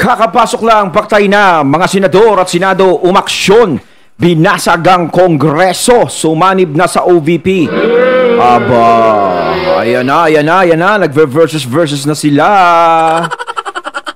Kakapasok lang, paktay na, mga senador at senado umaksyon. Binasag ang Kongreso, sumanib na sa OVP. Aba, ayan na, nagve-versus na sila.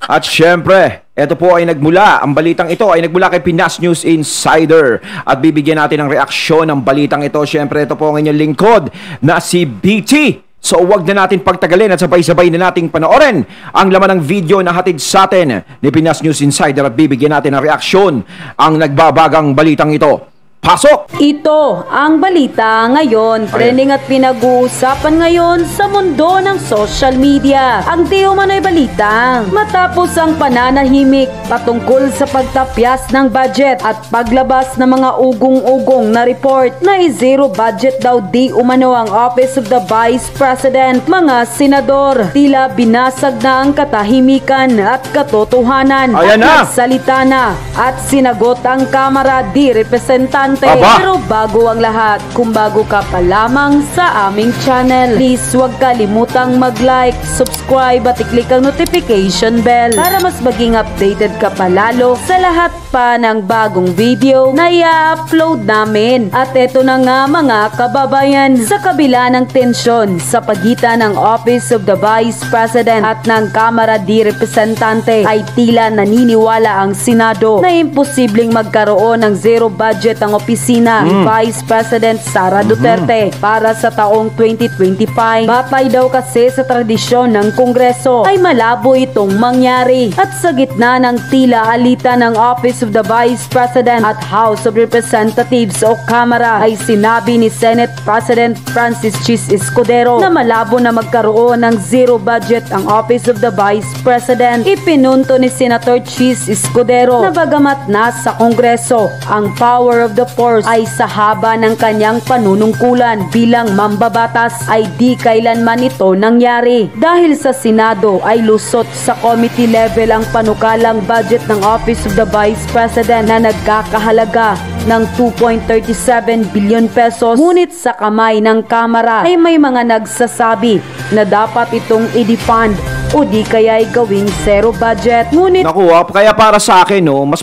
At syempre, ito po ay ang balitang ito ay nagmula kay Pinas News Insider. At bibigyan natin ng reaksyon ng balitang ito. Syempre, ito po ang inyong lingkod na si BT. So huwag na natin pagtagalin at sabay-sabay na nating panoorin ang laman ng video na hatid sa atin ni Pinas News Insider at bibigyan natin ng reaksyon ang nagbabagang balitang ito. Pasok! Ito ang balita ngayon, trending at pinag-uusapan ngayon sa mundo ng social media. Ang di umano'y balita matapos ang pananahimik patungkol sa pagtapyas ng budget at paglabas ng mga ugong-ugong na report na zero budget daw di umano ang Office of the Vice President. Mga senador, tila binasag na ang katahimikan at katotohanan. Ayan at nagsalita na at sinagot ang Kamara di Representante. Pero bago ang lahat, kung bago ka pa lamang sa aming channel, please huwag kalimutang mag-like, subscribe at i-click ang notification bell para mas maging updated ka pa lalo sa lahat pa ng bagong video na i-upload namin. At eto na nga mga kababayan, sa kabila ng tensyon sa pagitan ng Office of the Vice President at ng Kamara di Representante ay tila naniniwala ang Senado na imposibleng magkaroon ng zero budget ang opisina ni Vice President Sara Duterte para sa taong 2025. Batay daw kasi sa tradisyon ng Kongreso ay malabo itong mangyari. At sa gitna ng tila alitan ng Office of the Vice President at House of Representatives o Kamara ay sinabi ni Senate President Francis Chis Escudero na malabo na magkaroon ng zero budget ang Office of the Vice President. Ipinunto ni Senator Chis Escudero na bagamat nasa Kongreso ang power of the force ay sa haba ng kanyang panunungkulan bilang mambabatas ay di kailanman ito nangyari. Dahil sa Senado ay lusot sa committee level ang panukalang budget ng Office of the Vice President na nagkakahalaga ng 2.37 billion pesos. Ngunit sa kamay ng Kamara ay may mga nagsasabi na dapat itong i-defund o di kaya ay gawing zero budget. Ngunit naku, kaya para sa akin mas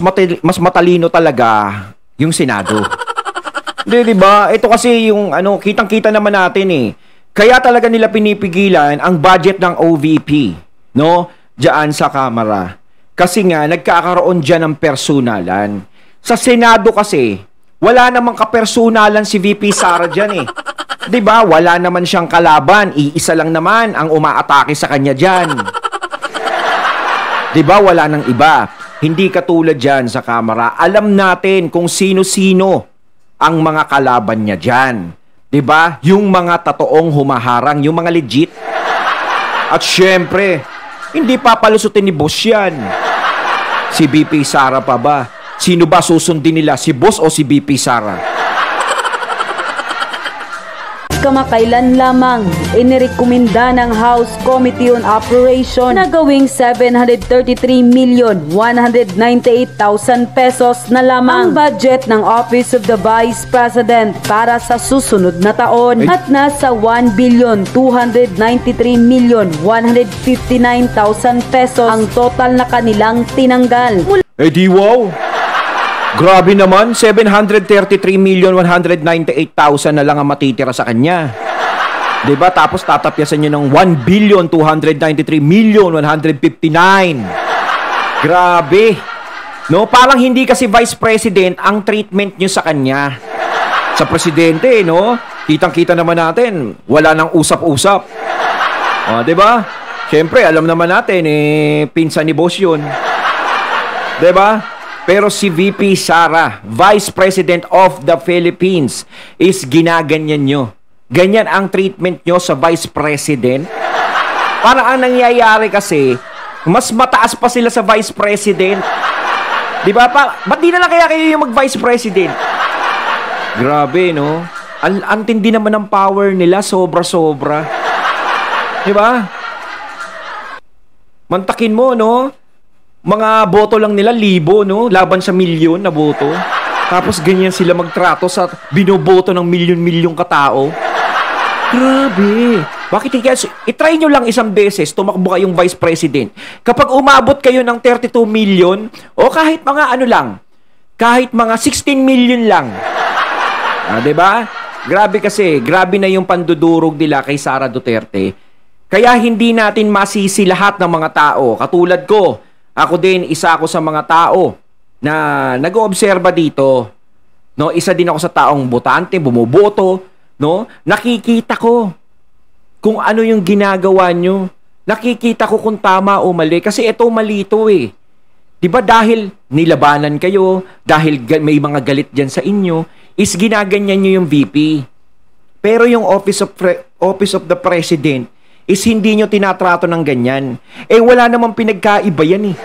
matalino talaga yung Senado. Di ba? Ito kasi yung kitang-kita naman natin eh. Kaya talaga nila pinipigilan ang budget ng OVP, no? Diyan sa Kamara. Kasi nga nagkakaroon diyan ng personalan. Sa Senado kasi wala namang kapersonalan si VP Sara diyan eh. 'Di ba? Wala naman siyang kalaban, iisa lang naman ang umaatake sa kanya diyan. 'Di ba? Wala nang iba. Hindi katulad diyan sa Kamara. Alam natin kung sino-sino ang mga kalaban niya diyan. 'Di ba? Yung mga totoong humaharang, yung mga legit. At syempre, hindi papalusutin ni boss yan. Si VP Sara pa ba? Sino ba susundin nila? Si boss o si VP Sara? kamakailan lamang inirekomenda ng House Committee on Operation na gawing 733,198,000 pesos na lamang ang budget ng Office of the Vice President para sa susunod na taon at nasa 1,293,159,000 pesos ang total na kanilang tinanggal. Di wow! Grabe naman, 733,198,000 na lang ang matitira sa kanya. Diba? Tapos tatapyasan nyo ng 1,293,159,000. Grabe! No, parang hindi kasi Vice President ang treatment nyo sa kanya. Sa Presidente, no? Kitang-kita naman natin, wala nang usap-usap. O, diba? Siyempre, alam naman natin, pinsan ni boss yun. Diba? Pero si VP Sara, Vice President of the Philippines, is ginaganyan nyo. Ganyan ang treatment nyo sa Vice President. Parang ang nangyayari kasi, mas mataas pa sila sa Vice President. Di ba? Ba't di na lang kaya kayo yung mag-Vice President? Grabe, no? Ang tindi naman ng power nila, sobra-sobra. Di ba? Mantakin mo, no? Mga boto lang nila, 1,000, no? Laban sa milyon na boto. Tapos ganyan sila magtrato sa binoboto ng milyon-milyong katao. Grabe. Bakit hindi kaya? I-try nyo lang isang beses, tumakbo kayong vice president. Kapag umabot kayo ng 32 million, o kahit mga ano lang, kahit mga 16 million lang. Diba? Grabe kasi, grabe na yung pandudurog nila kay Sara Duterte. Kaya hindi natin masisi lahat ng mga tao. Katulad ko, ako din, isa ako sa mga tao na nag-oobserba dito. No, isa din ako sa taong botante, bumuboto. No? Nakikita ko kung ano yung ginagawa nyo. Nakikita ko kung tama o mali. Kasi ito mali ito eh. Diba dahil nilabanan kayo, dahil may mga galit dyan sa inyo, is ginaganyan nyo yung VP. Pero yung Office of the President is hindi nyo tinatrato ng ganyan. Eh wala namang pinagkaiba yan eh.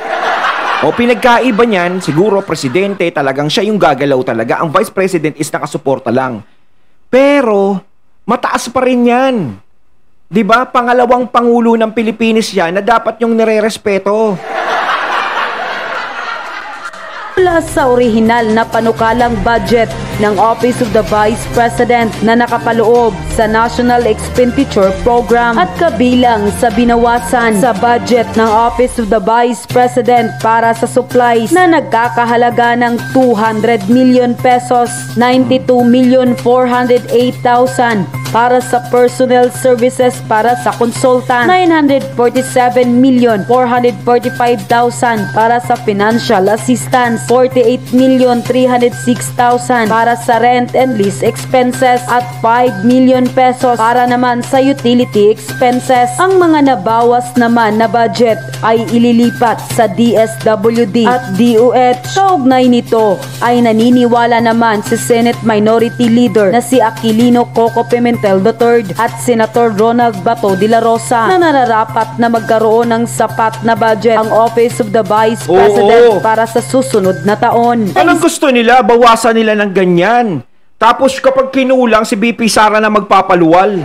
O pinagkaiba niyan, siguro presidente, talagang siya yung gagalaw talaga. Ang Vice President is nakasuporta lang. Pero, mataas pa rin yan. Diba? Pangalawang Pangulo ng Pilipinas yan na dapat yung nire-respeto. Mula sa orihinal na panukalang budget ng Office of the Vice President na nakapaloob sa National Expenditure Program at kabilang sa binawasan sa budget ng Office of the Vice President para sa supplies na nagkakahalaga ng 200 million pesos, 92,408,000 para sa personnel services para sa consultant, 947,445,000 para sa financial assistance, 48,306,000 para sa rent and lease expenses at 5 million pesos para naman sa utility expenses. Ang mga nabawas naman na budget ay ililipat sa DSWD at DOH. Kaugnay nito ay naniniwala naman si Senate Minority Leader na si Aquilino Coco Pimentel III at Senator Ronald Bato de la Rosa na nararapat na magkaroon ng sapat na budget ang Office of the Vice President para sa susunod na taon. Anong gusto nila? Bawasan nila ng ganyan. Tapos kapag kinulang si VP Sara na magpapaluwal.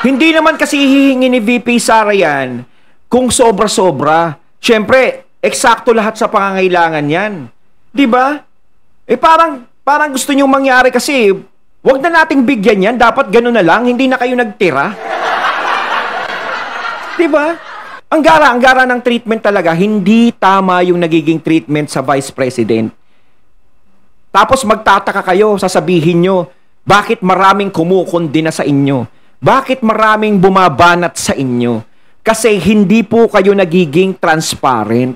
Hindi naman kasi hihingi ni VP Sara yan kung sobra-sobra. Siyempre, eksakto lahat sa pangangailangan yan. Diba? Eh parang gusto nyong mangyari kasi wag na nating bigyan yan. Dapat ganun na lang. Hindi na kayo nagtira. Diba? Ang gara ng treatment talaga, hindi tama yung nagiging treatment sa Vice President. Tapos magtataka kayo, sasabihin nyo, bakit maraming kumukondina sa inyo? Bakit maraming bumabanat sa inyo? Kasi hindi po kayo nagiging transparent.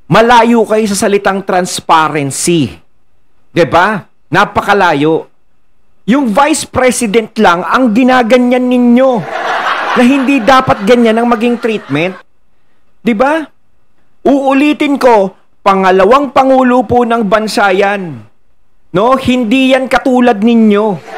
Malayo kayo sa salitang transparency. 'Di ba? Napakalayo. Yung Vice President lang ang ginaganyan ninyo. Na hindi dapat ganyan ang maging treatment. 'Di ba? Uulitin ko, pangalawang Pangulo po ng bansa yan. No? Hindi yan katulad ninyo.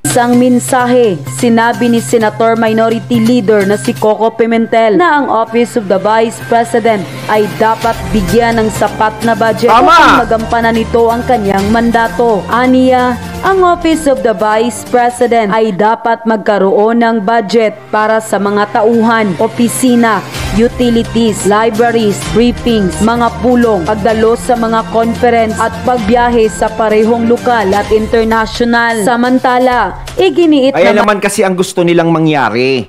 Isang mensahe, sinabi ni Senator Minority Leader na si Coco Pimentel na ang Office of the Vice President ay dapat bigyan ng sapat na budget upang magampanan nito ang kanyang mandato. Aniya, ang Office of the Vice President ay dapat magkaroon ng budget para sa mga tauhan, opisina, utilities, libraries, briefings, mga pulong, pagdalo sa mga conference at pagbiyahe sa parehong lokal at international. Samantala, iginiit Ayan naman kasi ang gusto nilang mangyari.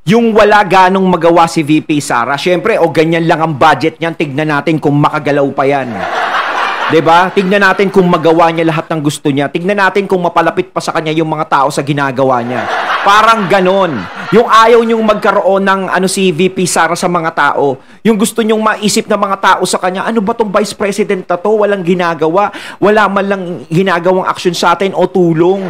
Yung wala ganong magawa si VP Sara. Siyempre, ganyan lang ang budget niyan. Tignan natin kung makagalaw pa yan. 'Di ba? Tignan natin kung magawa niya lahat ng gusto niya. Tignan natin kung mapalapit pa sa kanya yung mga tao sa ginagawa niya. Parang ganon. Yung ayaw niyong magkaroon ng si VP Sara sa mga tao. Yung gusto niyong maisip ng mga tao sa kanya, ano ba tong Vice President na to? Walang ginagawa. Wala man lang ginagawang action sa atin o tulong.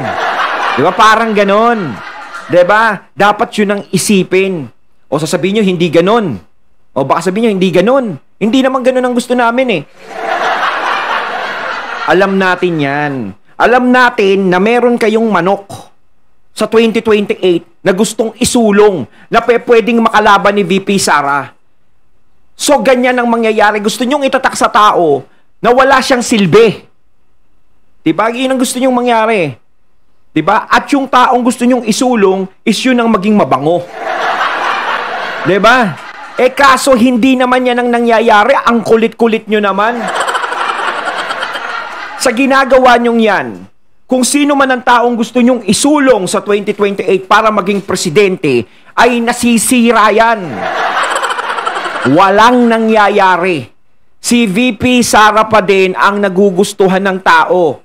Diba? Parang ganon. Diba? Dapat yun ang isipin. O sasabihin nyo, hindi ganon. O baka sabihin nyo, hindi ganon. Hindi naman ganon ang gusto namin eh. Alam natin yan. Alam natin na meron kayong manok sa 2028 na gustong isulong na pwedeng makalaban ni VP Sara. So ganyan ang mangyayari. Gusto nyong itatak sa tao na wala siyang silbi. Diba? Yun ang gusto nyong mangyari. Diba? At yung taong gusto nyong isulong is yun ang maging mabango. Diba? Kaso hindi naman yan ang nangyayari. Ang kulit-kulit nyo naman. Sa ginagawa nyong yan, kung sino man ang taong gusto nyong isulong sa 2028 para maging presidente, ay nasisira yan. Walang nangyayari. Si VP Sara pa din ang nagugustuhan ng tao.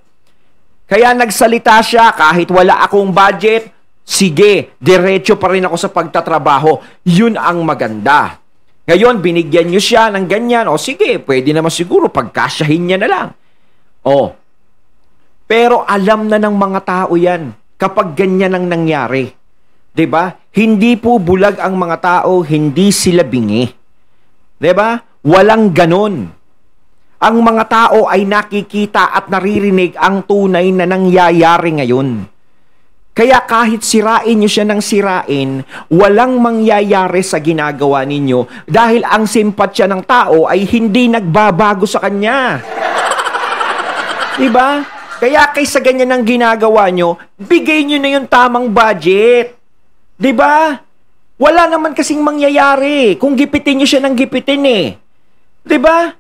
Kaya nagsalita siya kahit wala akong budget, sige, diretso pa rin ako sa pagtatrabaho. Yun ang maganda. Ngayon, binigyan nyo siya ng ganyan. O sige, pwede naman siguro pagkasyahin niya na lang. O, pero alam na ng mga tao yan kapag ganyan ang nangyari. 'Di ba? Hindi po bulag ang mga tao, hindi sila bingi. 'Di ba? Walang ganon. Ang mga tao ay nakikita at naririnig ang tunay na nangyayari ngayon. Kaya kahit sirain nyo siya ng sirain, walang mangyayari sa ginagawa ninyo dahil ang simpatsya ng tao ay hindi nagbabago sa kanya. Diba? Kaya kaysa ganyan ang ginagawa nyo, bigay nyo na yung tamang budget. Diba? Wala naman kasing mangyayari kung gipitin nyo siya ng gipitin eh. Diba?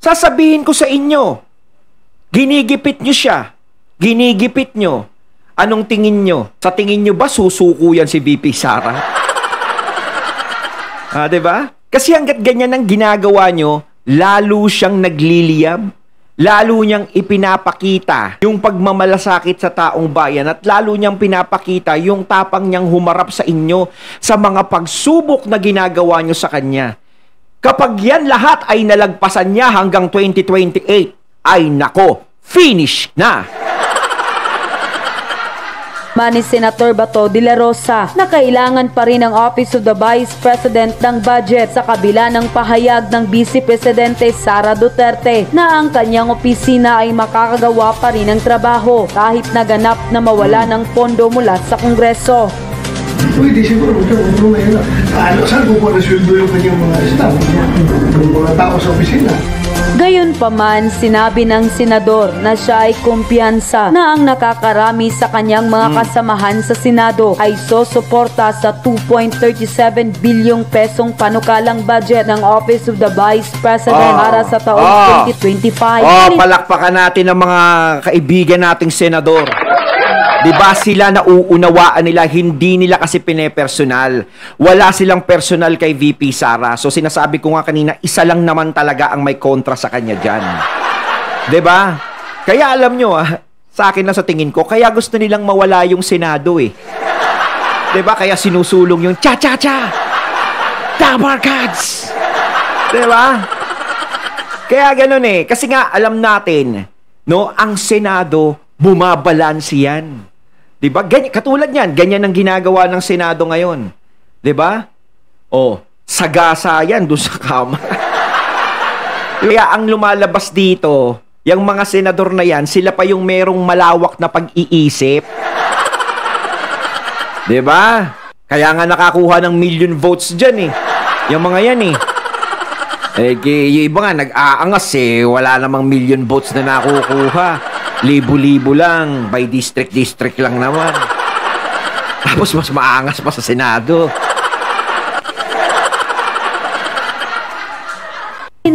Sasabihin ko sa inyo, ginigipit nyo siya. Ginigipit nyo. Anong tingin nyo? Sa tingin nyo ba susuko yan si VP Sara? Diba? Kasi hanggat ganyan ang ginagawa nyo, lalo siyang nagliliyab. Lalo niyang ipinapakita yung pagmamalasakit sa taong bayan at lalo niyang pinapakita yung tapang niyang humarap sa inyo sa mga pagsubok na ginagawa niyo sa kanya. Kapag yan lahat ay nalagpasan niya hanggang 2028, ay nako, finish na! Ni Senator Bato de la Rosa na kailangan pa rin ang Office of the Vice President ng budget sa kabila ng pahayag ng Vice Presidente Sara Duterte na ang kanyang opisina ay makakagawa pa rin ng trabaho kahit naganap na mawala ng pondo mula sa Kongreso. Pwede siguro na yun. Saan ko po nasweldo yung kanyang mga staff, yung mga tao sa opisina? Gayunpaman, sinabi ng senador na siya ay kumpiyansa na ang nakakarami sa kanyang mga kasamahan sa Senado ay sosuporta sa 2.37 bilyong pesong panukalang budget ng Office of the Vice President para sa taong 2025. Palakpakan natin ang mga kaibigan nating senador. Diba sila nauunawaan nila, hindi nila kasi pinepersonal. Wala silang personal kay VP Sara. So sinasabi ko nga kanina, isa lang naman talaga ang may kontra sa kanya dyan. Diba? Kaya alam nyo sa akin na sa tingin ko, kaya gusto nilang mawala yung Senado eh. Diba? Kaya sinusulong yung cha-cha-cha! Double cards! Diba? Kaya ganun eh. Kasi nga alam natin, no, ang Senado, bumabalansi yan. Diba? Katulad yan, ganyan ang ginagawa ng Senado ngayon. Diba? Sagasa yan doon sa kama. Kaya ang lumalabas dito, yung mga senador na yan, sila pa yung merong malawak na pag-iisip. Diba? Kaya nga nakakuha ng million votes dyan eh. Yung mga yan eh. Yung iba nga nag-aangas eh, wala namang million votes na nakukuha. Libo-libo lang, by district lang naman. Tapos mas maangas pa sa Senado.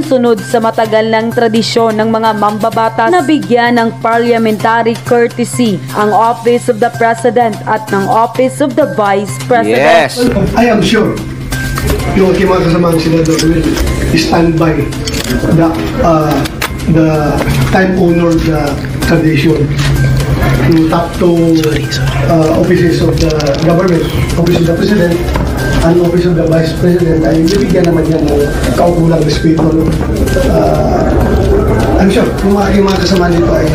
Sunod sa matagal ng tradisyon ng mga mambabatas na bigyan ng parliamentary courtesy ang Office of the President at ng Office of the Vice President. Yes! I am sure yung aking mga kasamang senador will stand by the time-honored tradition to top two offices of the government, Office of the President and Office of the Vice President, ay bibigyan naman yan ng kaukulang respeto. I'm sure kung aking mga kasama nito ay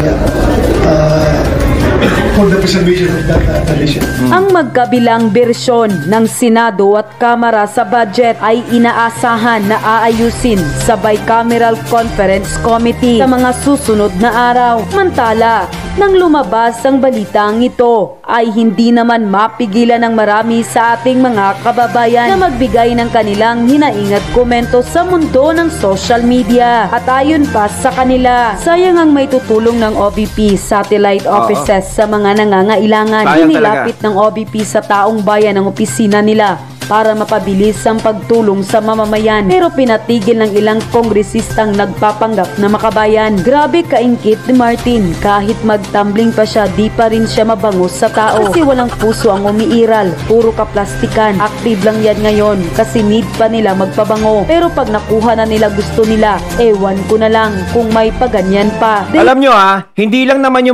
for the preservation of that tradition. Ang magkabilang bersyon ng Senado at Kamara sa budget ay inaasahan na aayusin sa Bicameral Conference Committee sa mga susunod na araw. Mantala, nang lumabas ang balitang ito, ay hindi naman mapigilan ng marami sa ating mga kababayan na magbigay ng kanilang hinaing at komento sa mundo ng social media. At ayon pa sa kanila, sayang ang may tutulong ng OVP satellite offices sa mga nangangailangan. Inilapit ng OVP sa taong bayan ang opisina nila para mapabilis ang pagtulong sa mamamayan. Pero pinatigil ng ilang kongresistang nagpapanggap na makabayan. Grabe kaingkit ni Martin. Kahit magtumbling pa siya, di pa rin siya mabangos sa tao. Kasi walang puso ang umiiral. Puro kaplastikan. Active lang yan ngayon kasi need pa nila magpabango. Pero pag nakuha na nila gusto nila, ewan ko na lang kung may paganyan pa. Alam nyo hindi lang naman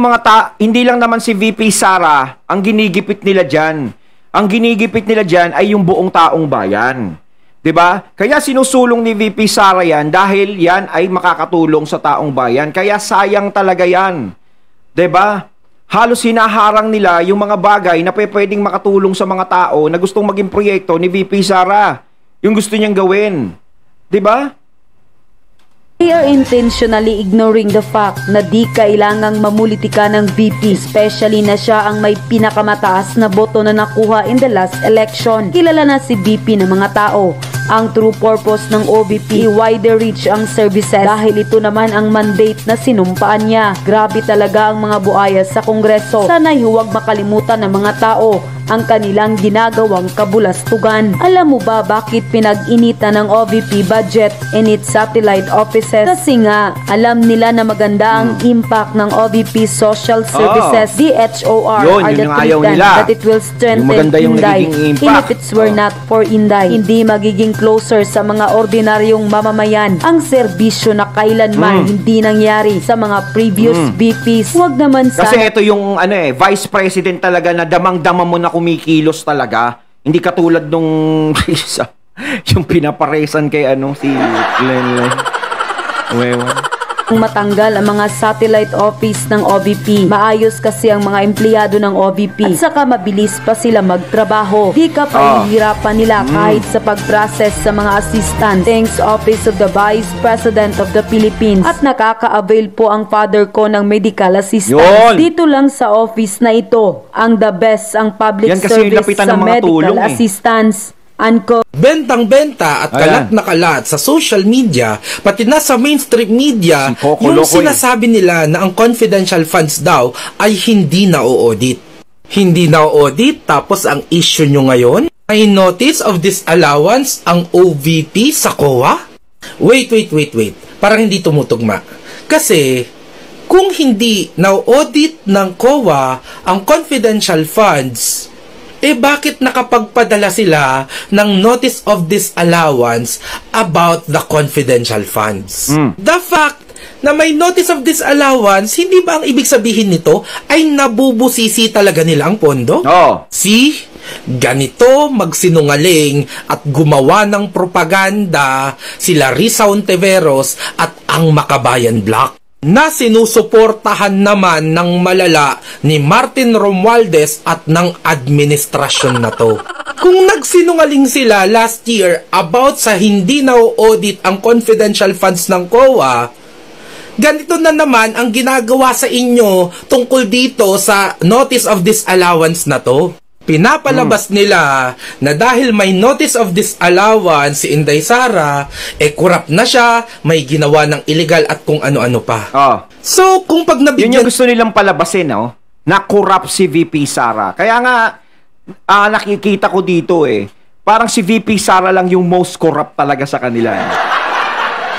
hindi lang naman si VP Sara ang ginigipit nila dyan. Ang ginigipit nila dyan ay yung buong taong bayan. 'Di ba? Kaya sinusulong ni VP Sara yan dahil yan ay makakatulong sa taong bayan. Kaya sayang talaga yan. 'Di ba? Halos hinaharang nila yung mga bagay na pwedeng makatulong sa mga tao na gustong maging proyekto ni VP Sara. Yung gusto niyang gawin. 'Di ba? They are intentionally ignoring the fact na di kailangang mamulitika ng VP, especially na siya ang may pinakamataas na boto na nakuha in the last election. Kilala na si VP ng mga tao. Ang true purpose ng OVP, wider reach ang services dahil ito naman ang mandate na sinumpaan niya. Grabe talaga ang mga buaya sa Kongreso. Sana'y huwag makalimutan ng mga tao ang kanilang ginagawang kabulastugan. Alam mo ba bakit pinag-initan ng OVP budget in its satellite offices? Kasi nga, alam nila na maganda ang impact ng OVP social services. DHOR are the treatment that it will strengthen Inday. And if it were not for Inday, hindi magiging closer sa mga ordinaryong mamamayan ang serbisyo na kailanman hindi nangyari sa mga previous VPs. Huwag naman sa... Kasi ito yung Vice President talaga na damang-dama mo na kumikilos talaga. Hindi katulad nung yung pinaparesan kay si Glenn. Matanggal ang mga satellite office ng OVP. Maayos kasi ang mga empleyado ng OVP at saka mabilis pa sila magtrabaho. Di ka pahihirapan nila kahit sa pag-process sa mga assistant. Thanks Office of the Vice President of the Philippines. At nakaka-avail po ang father ko ng medical assistance. Dito lang sa office na ito, ang the best ang public service sa medical assistance. Bentang-benta at kalat na kalat sa social media, pati na sa mainstream media, yung sinasabi nila na ang confidential funds daw ay hindi na-audit. Hindi na-audit, tapos ang issue nyo ngayon ay notice of disallowance ang OVP sa COA? Wait. Parang hindi tumutugma. Kasi, kung hindi na-audit ng COA ang confidential funds, bakit nakapagpadala sila ng notice of disallowance about the confidential funds? The fact na may notice of disallowance, hindi ba ang ibig sabihin nito ay nabubusisi talaga nila ang pondo? See? Ganito magsinungaling at gumawa ng propaganda sila Risa Ontiveros at ang Makabayan Black, na sinusuportahan naman ng malala ni Martin Romualdez at ng administrasyon na to. Kung nagsinungaling sila last year about sa hindi na-audit ang confidential funds ng COA, ganito na naman ang ginagawa sa inyo tungkol dito sa notice of disallowance na to. Pinapalabas nila na dahil may notice of disallowance si Inday Sara, corrupt na siya, may ginawa ng illegal at kung ano-ano pa. So, kung pag nabigyan... Yun yung gusto nilang palabasin, na corrupt si VP Sara. Kaya nga, nakikita ko dito parang si VP Sara lang yung most corrupt talaga sa kanila.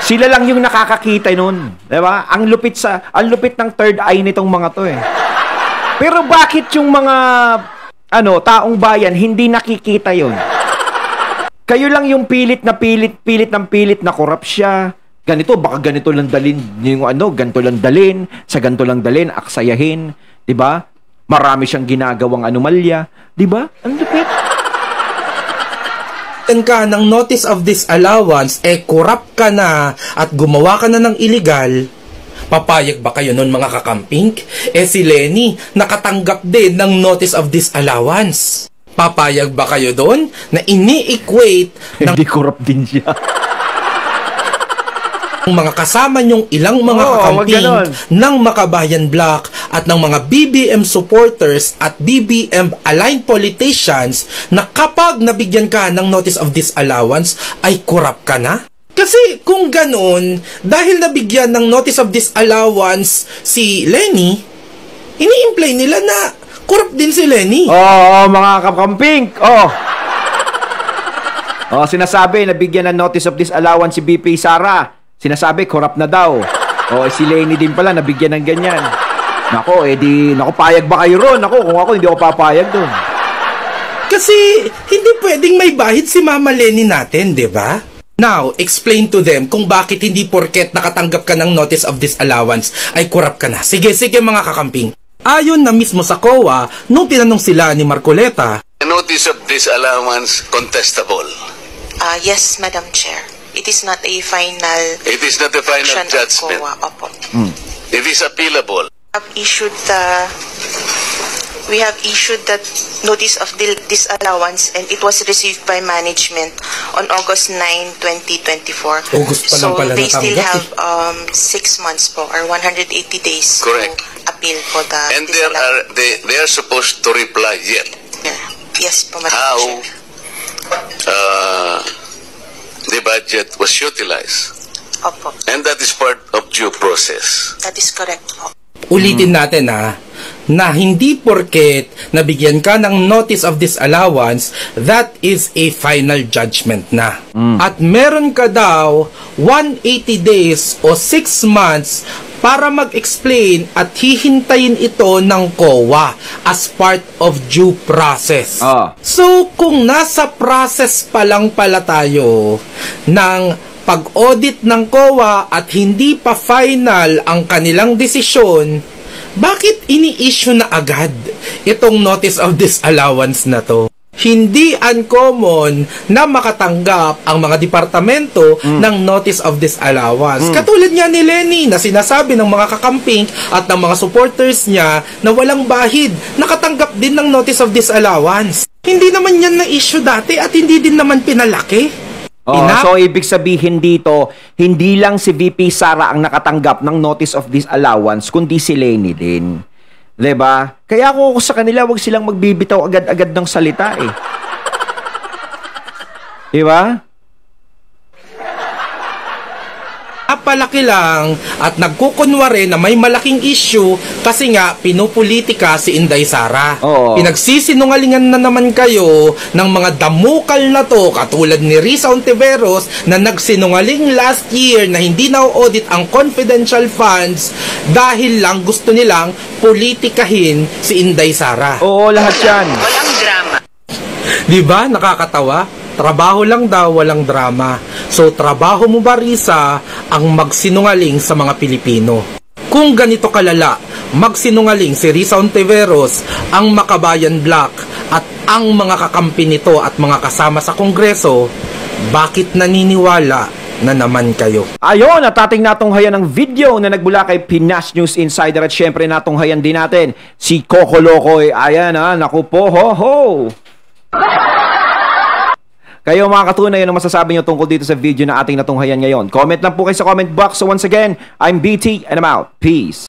Sila lang yung nakakakita nun. Diba? Ang lupit ng third eye nitong mga to Pero bakit yung mga... taong bayan, hindi nakikita yon. Kayo lang yung pilit na corrupt siya. Ganito, baka ganito lang dalin, yung ganito lang dalin, sa ganito lang dalin, aksayahin, 'di ba? Marami siyang ginagawang anomalya, 'di ba? Ang lupit. Ka ng notice of disallowance, corrupt ka na at gumawa ka na ng illegal. Papayag ba kayo nun mga kakamping? Si Lenny, nakatanggap din ng notice of disallowance. Papayag ba kayo doon na ini-equate ng... Hindi corrupt din siya. mga kasama nyong ilang mga kakamping ng Makabayan Black at ng mga BBM supporters at BBM aligned politicians na kapag nabigyan ka ng notice of disallowance ay corrupt ka na? Kasi kung ganon, dahil nabigyan ng notice of disallowance si Lenny, ini-imply nila na corrupt din si Lenny. Mga kakamping. Oh, sinasabi, nabigyan ng notice of disallowance si BP Sara. Sinasabi, corrupt na daw. Oh, si Lenny din pala, nabigyan ng ganyan. Nako, naku, payag ba kayo ron? Nako, kung ako, hindi ako papayag doon. Kasi, hindi pwedeng may bahid si Mama Lenny natin, di ba? Now, explain to them kung bakit hindi porket nakatanggap ka ng notice of disallowance ay corrupt ka na. Sige, mga kakamping. Ayon na mismo sa COA, nung tinanong sila ni Marcoleta, The notice of disallowance contestable. Yes, Madam Chair. It is not a final It is not the final action of judgment. COA. Opo. It is appealable. We have issued the notice of disallowance and it was received by management on August 9, 2024. August pa lang pala so they still natanggap have 6 months po or 180 days Correct. to appeal for the And disallowance. they are supposed to reply yet. Yes po, Madam How Chair. the budget was utilized. Opo. And that is part of due process. That is correct po. ulitin natin na hindi porket nabigyan ka ng notice of disallowance, that is a final judgment na. At meron ka daw 180 days o 6 months para mag-explain at hihintayin ito ng COA as part of due process. So, kung nasa process pa lang pala tayo ng pag-audit ng COA at hindi pa final ang kanilang desisyon, bakit ini-issue na agad itong notice of disallowance na to? Hindi uncommon na makatanggap ang mga departamento ng notice of disallowance. Katulad nga ni Lenny na sinasabi ng mga kakamping at ng mga supporters niya na walang bahid, nakatanggap din ng notice of disallowance. Hindi naman yan na-issue dati at hindi din naman pinalaki. So ibig sabihin dito, hindi lang si VP Sara ang nakatanggap ng notice of disallowance, kundi si Lenny din. 'Di ba? Kaya ako sa kanila, wag silang magbibitaw agad-agad ng salita eh. 'Di ba? Napalaki lang at nagkukunwari na may malaking issue kasi nga pinupolitika si Inday Sara. Pinagsisinungalingan na naman kayo ng mga damukal na to katulad ni Risa Ontiveros na nagsinungaling last year na hindi na-audit ang confidential funds dahil lang gusto nilang politikahin si Inday Sara. Oo, lahat yan. Walang drama. Diba? Nakakatawa? Trabaho lang daw, walang drama. So, trabaho mo ba, Risa, ang magsinungaling sa mga Pilipino? Kung ganito kalala, magsinungaling si Risa Ontiveros, ang Makabayan Black, at ang mga kakampi nito at mga kasama sa Kongreso, bakit naniniwala na naman kayo? Ayun, at ating natunghayan ng video na nagbula kay Pinas News Insider at syempre natunghayan din natin si Coco Locoy. Ayan naku po, ho. Kayo mga katunay, ano masasabi nyo tungkol dito sa video na ating natunghayan ngayon? Comment lang po kayo sa comment box. So once again, I'm BT and I'm out. Peace.